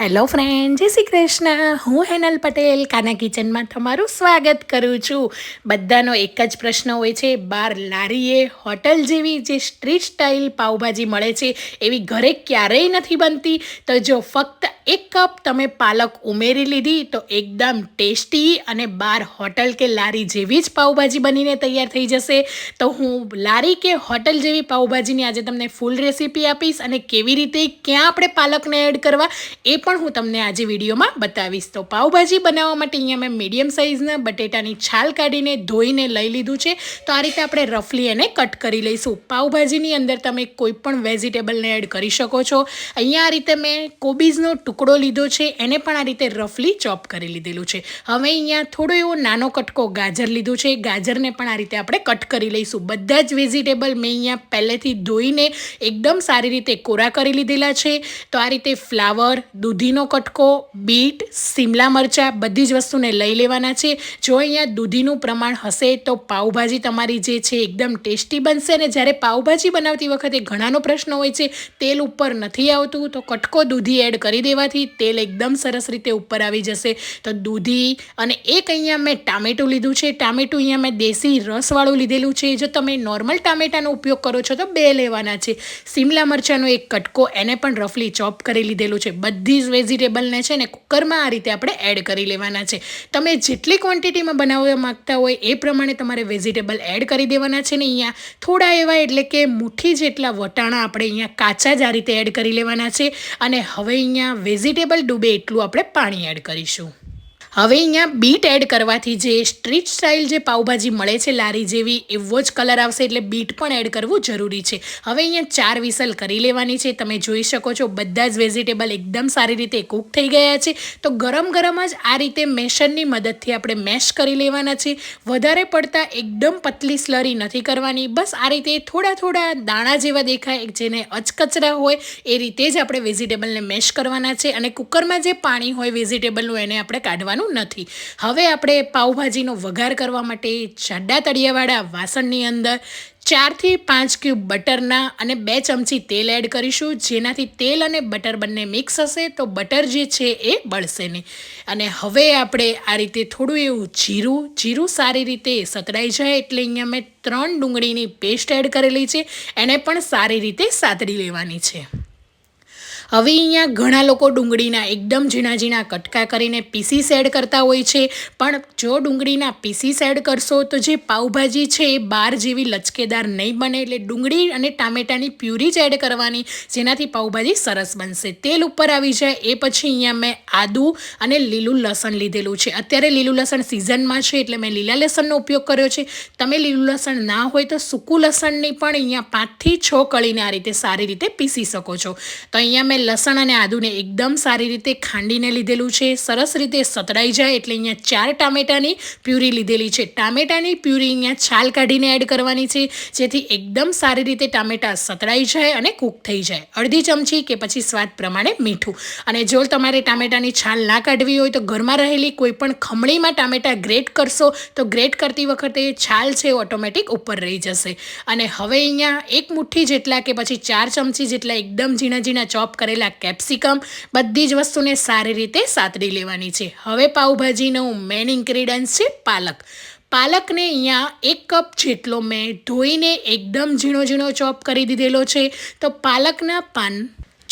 Hello friend, જય શ્રી કૃષ્ણ. હું હેનલ પટેલ કાના કિચનમાં તમારું સ્વાગત કરું છું. બધાનો એક જ પ્રશ્ન હોય છે, બહાર લારીએ હોટલ જેવી જે સ્ટ્રીટ સ્ટાઇલ પાઉંભાજી મળે છે એવી ઘરે ક્યારેય નથી બનતી. તો જો ફક્ત 1 કપ તમે પાલક ઉમેરી લીધી તો એકદમ ટેસ્ટી અને બહાર હોટલ કે લારી જેવી જ પાઉંભાજી બનીને તૈયાર થઈ જશે. તો હું લારી કે હોટલ જેવી પાઉંભાજીની આજે તમને ફૂલ રેસીપી આપીશ અને કેવી રીતે ક્યાં આપણે પાલકને એડ કરવા એ પણ હું તમને આજે વિડીયોમાં બતાવીશ. તો પાઉંભાજી બનાવવા માટે અહીંયા મેં મીડિયમ સાઇઝના બટેટાની છાલ કાઢીને ધોઈને લઈ લીધું છે. તો આ રીતે આપણે રફલી એને કટ કરી લઈશું. પાઉંભાજીની અંદર તમે કોઈ પણ વેજીટેબલને એડ કરી શકો છો. અહીંયા આ રીતે મેં કોબીજનો ટુકડો લીધો છે, એને પણ આ રીતે રફલી ચોપ કરી લીધેલું છે. હવે અહીંયા થોડો એવો નાનો કટકો ગાજર લીધું છે, ગાજરને પણ આ રીતે આપણે કટ કરી લઈશું. બધા જ વેજીટેબલ મેં અહીંયા પહેલેથી ધોઈને એકદમ સારી રીતે કોરા કરી લીધેલા છે. તો આ રીતે ફ્લાવર, દૂધીનો કટકો, બીટ, શિમલા મરચાં બધી જ વસ્તુને લઈ લેવાના છે. જો અહીંયા દૂધીનું પ્રમાણ હશે તો પાઉંભાજી તમારી જે છે એકદમ ટેસ્ટી બનશે. અને જ્યારે પાઉંભાજી બનાવતી વખતે ઘણાનો પ્રશ્ન હોય છે તેલ ઉપર નથી આવતું, તો કટકો દૂધી એડ કરી દેવાથી તેલ એકદમ સરસ રીતે ઉપર આવી જશે. તો દૂધી અને એક અહીંયા મેં ટામેટું લીધું છે. ટામેટું અહીંયા મેં દેશી રસવાળું લીધેલું છે. જો તમે નોર્મલ ટામેટાનો ઉપયોગ કરો છો તો 2 લેવાના છે. શિમલા મરચાંનો એક કટકો, એને પણ રફલી ચોપ કરી લીધેલું છે. બધી જ વેજીટેબલને છે ને કુકરમાં આ રીતે આપણે એડ કરી લેવાના છે. તમે જેટલી ક્વોન્ટિટીમાં બનાવવા માગતા હોય એ પ્રમાણે તમારે વેજીટેબલ એડ કરી દેવાના છે. ને અહીંયા થોડા એવા એટલે કે મુઠ્ઠી જેટલા વટાણા આપણે અહીંયા કાચા જ આ રીતે એડ કરી લેવાના છે. અને હવે અહીંયા વેજીટેબલ ડૂબે એટલું આપણે પાણી એડ કરીશું. હવે અહીંયા બીટ એડ કરવાથી જે સ્ટ્રીટ સ્ટાઇલ જે પાઉંભાજી મળે છે લારી જેવી એવો જ કલર આવશે, એટલે બીટ પણ એડ કરવું જરૂરી છે. હવે અહીંયા 4 વિસલ કરી લેવાની છે. તમે જોઈ શકો છો બધા જ વેજીટેબલ એકદમ સારી રીતે કૂક થઈ ગયા છે. તો ગરમ જ આ રીતે મેશરની મદદથી આપણે મેશ કરી લેવાના છે. વધારે પડતા એકદમ પતલી સ્લરી નથી કરવાની, બસ આ રીતે થોડા દાણા જેવા દેખાય જેને અચકચરા હોય એ રીતે જ આપણે વેજીટેબલને મેશ કરવાના છે. અને કુકરમાં જે પાણી હોય વેજીટેબલનું એને આપણે કાઢવાનું નથી. હવે આપણે પાઉંભાજીનો વઘાર કરવા માટે જાડા તળિયાવાળા વાસણની અંદર 4 થી 5 ક્યુબ બટરના અને 2 ચમચી તેલ એડ કરીશું. જેનાથી તેલ અને બટર બંને મિક્સ હશે તો બટર જે છે એ બળશે નહીં. અને હવે આપણે આ રીતે થોડું એવું જીરું સારી રીતે સતળાઈ જાય એટલે અહીંયા મેં 3 ડુંગળીની પેસ્ટ એડ કરેલી છે, એને પણ સારી રીતે સાતળી લેવાની છે. હવે અહીંયા ઘણા લોકો ડુંગળીના એકદમ ઝીણા કટકા કરીને પીસીસ એડ કરતા હોય છે. પણ જો ડુંગળીના પીસીસ એડ કરશો તો જે પાઉંભાજી છે એ બાર જેવી લચકેદાર નહીં બને. એટલે ડુંગળી અને ટામેટાની પ્યુરી જ એડ કરવાની, જેનાથી પાઉંભાજી સરસ બનશે. તેલ ઉપર આવી જાય એ પછી અહીંયા મેં આદુ અને લીલું લસણ લીધેલું છે. અત્યારે લીલું લસણ સિઝનમાં છે એટલે મેં લીલા લસણનો ઉપયોગ કર્યો છે. તમે લીલું લસણ ના હોય તો સૂકું લસણની પણ અહીંયા 5 થી 6 કળીને આ રીતે સારી રીતે પીસી શકો છો. તો અહીંયા મેં લસણ અને આદુને એકદમ સારી રીતે ખાંડીને લીધેલું છે. સરસ રીતે સતળાઈ જાય એટલે અહીંયા 4 ટામેટાની પ્યુરી લીધેલી છે. ટામેટાની પ્યુરી અહીંયા છાલ કાઢીને એડ કરવાની છે, જેથી એકદમ સારી રીતે ટામેટા સતળાઈ જાય અને કૂક થઈ જાય. અડધી ચમચી કે પછી સ્વાદ પ્રમાણે મીઠું. અને જો તમારે ટામેટાની છાલ ના કાઢવી હોય તો ઘરમાં રહેલી કોઈ પણ ખમણીમાં ટામેટા ગ્રેટ કરશો તો ગ્રેટ કરતી વખતે છાલ છે ઓટોમેટિક ઉપર રહી જશે. અને હવે અહીંયા 1 મુઠ્ઠી જેટલા કે પછી 4 ચમચી જેટલા એકદમ ઝીણા ચોપ કરેલા કેપ્સિકમ, બધી જ વસ્તુને સારી રીતે સાતળી લેવાની છે. હવે પાઉંભાજીનું મેઇન ઇન્ગ્રેડિયન્ટ છે પાલકને અહીંયા 1 કપ જેટલો મેં ધોઈને એકદમ ઝીણો ચોપ કરી દીધેલો છે. તો પાલકના પાન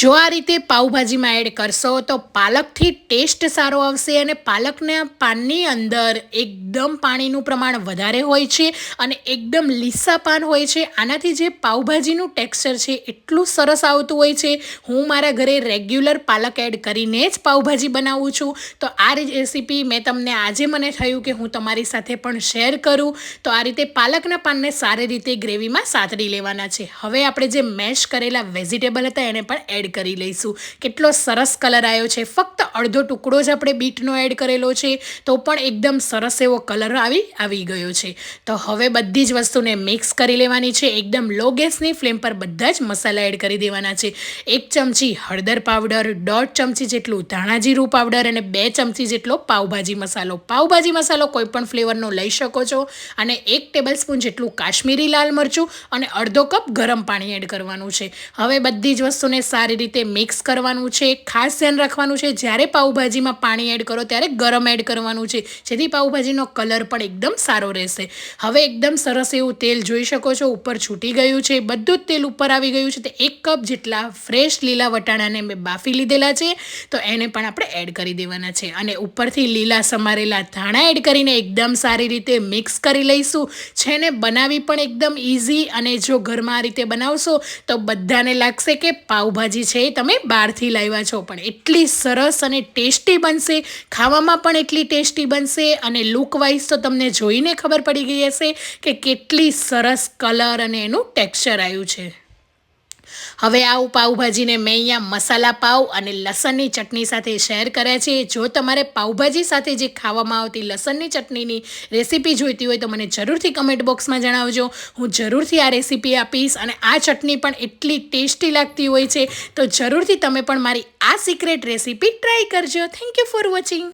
જો આ રીતે પાઉંભાજીમાં એડ કરશો તો પાલકથી ટેસ્ટ સારો આવશે. અને પાલકના પાનની અંદર એકદમ પાણીનું પ્રમાણ વધારે હોય છે અને એકદમ લીસા પાન હોય છે. આનાથી જે પાઉંભાજીનું ટેક્સચર છે એટલું સરસ આવતું હોય છે. હું મારા ઘરે રેગ્યુલર પાલક એડ કરીને જ પાઉંભાજી બનાવું છું. તો આ રેસીપી મેં તમને આજે મને થયું કે હું તમારી સાથે પણ શેર કરું. તો આ રીતે પાલકના પાનને સારી રીતે ગ્રેવીમાં સાતળી લેવાના છે. હવે આપણે જે મેશ કરેલા વેજીટેબલ હતા એને પણ એડ કરી લઈશું. કેટલો સરસ કલર આવ્યો છે. ફક્ત અડધો ટુકડો જ આપણે બીટનો એડ કરેલો છે તો પણ એકદમ સરસ એવો કલર આવી ગયો છે. તો હવે બધી જ વસ્તુને મિક્સ કરી લેવાની છે. એકદમ લો ગેસની ફ્લેમ પર બધા જ મસાલા એડ કરી દેવાના છે. 1 ચમચી હળદર પાવડર, 1.5 ચમચી જેટલું ધાણા જીરું પાવડર અને 2 ચમચી જેટલો પાવભાજી મસાલો. પાવભાજી મસાલો કોઈ પણ ફ્લેવરનો લઈ શકો છો. અને 1 ટેબલસ્પૂન જેટલું કાશ્મીરી લાલ મરચું અને અડધો કપ ગરમ પાણી એડ કરવાનું છે. હવે બધી જ વસ્તુને સારી રીતે મિક્સ કરવાનું છે. ખાસ ધ્યાન રાખવાનું છે જ્યારે પાવભાજીમાં પાણી એડ કરો ત્યારે ગરમ એડ કરવાનું છે, જેથી પાવભાજીનો કલર પણ એકદમ સારો રહેશે. હવે એકદમ સરસ એવું તેલ જોઈ શકો છો ઉપર છૂટી ગયું છે. બધું જ તેલ ઉપર આવી ગયું છે. તો 1 કપ જેટલા ફ્રેશ લીલા વટાણાને મેં બાફી લીધેલા છે તો એને પણ આપણે એડ કરી દેવાના છે. અને ઉપરથી લીલા સમારેલા ધાણા એડ કરીને એકદમ સારી રીતે મિક્સ કરી લઈશું. છે ને બનાવી પણ એકદમ ઇઝી, અને જો ઘરમાં આ રીતે બનાવશો તો બધાને લાગશે કે પાવભાજી છે એ તમે બહારથી લાવ્યા છો. પણ એટલી સરસ અને ટેસ્ટી બનશે, ખાવામાં પણ એટલી ટેસ્ટી બનશે, અને લુક વાઇઝ તો તમને જોઈને ખબર પડી ગઈ હશે કે કેટલી સરસ કલર અને એનું ટેક્સચર આવ્યું છે. હવે આ પાવભાજીને મેં અહીંયા મસાલા પાવ અને લસણની ચટણી સાથે શેર કર્યા છે. જો તમારે પાવભાજી સાથે જે ખાવામાં આવતી લસણની ચટણીની રેસીપી જોઈતી હોય તો મને જરૂરથી કમેન્ટ બોક્સમાં જણાવજો. હું જરૂરથી આ રેસીપી આપીશ. અને આ ચટણી પણ એટલી ટેસ્ટી લાગતી હોય છે, તો જરૂરથી તમે પણ મારી આ સિક્રેટ રેસીપી ટ્રાય કરજો. Thank you for watching.